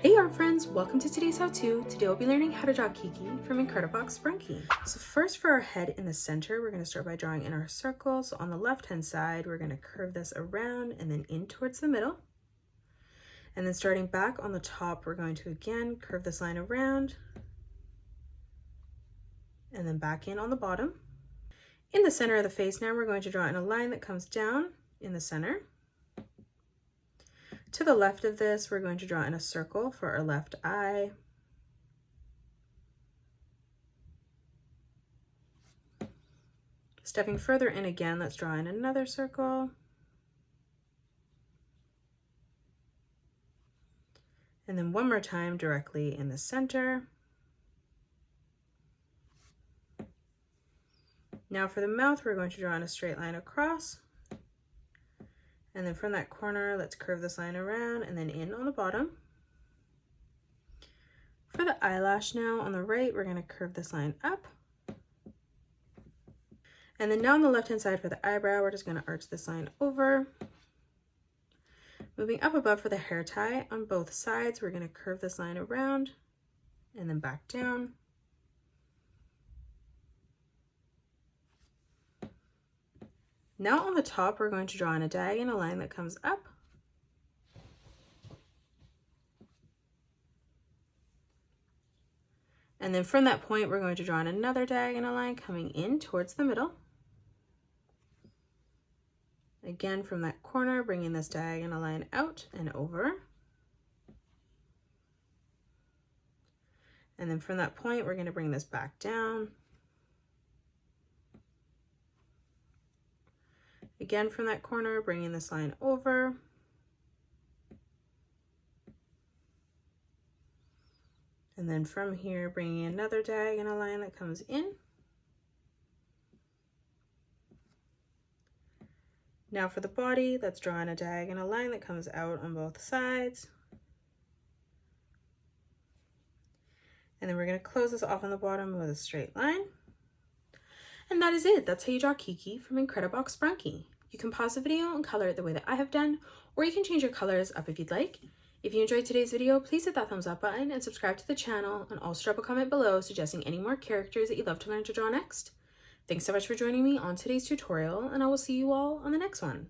Hey art friends, welcome to today's how-to. Today we'll be learning how to draw Kiki from Incredibox Sprunki. So first for our head in the center, we're going to start by drawing in our circle. So on the left hand side, we're going to curve this around and then in towards the middle. And then starting back on the top, we're going to again curve this line around and then back in on the bottom. In the center of the face now, we're going to draw in a line that comes down in the center. To the left of this, we're going to draw in a circle for our left eye. Stepping further in again, let's draw in another circle. And then one more time directly in the center. Now for the mouth, we're going to draw in a straight line across. And then from that corner, let's curve this line around and then in on the bottom. For the eyelash now on the right, we're going to curve this line up. And then now on the left-hand side for the eyebrow, we're just going to arch this line over. Moving up above for the hair tie, on both sides, we're going to curve this line around and then back down. Now on the top, we're going to draw in a diagonal line that comes up. And then from that point, we're going to draw in another diagonal line coming in towards the middle. Again, from that corner, bringing this diagonal line out and over. And then from that point, we're going to bring this back down. Again, from that corner, bringing this line over. And then from here, bringing another diagonal line that comes in. Now for the body, let's draw in a diagonal line that comes out on both sides. And then we're going to close this off on the bottom with a straight line. And that is it. That's how you draw Kiki from Incredibox Sprunki. You can pause the video and color it the way that I have done, or you can change your colors up if you'd like. If you enjoyed today's video, please hit that thumbs up button and subscribe to the channel, and also drop a comment below suggesting any more characters that you'd love to learn to draw next. Thanks so much for joining me on today's tutorial, and I will see you all on the next one.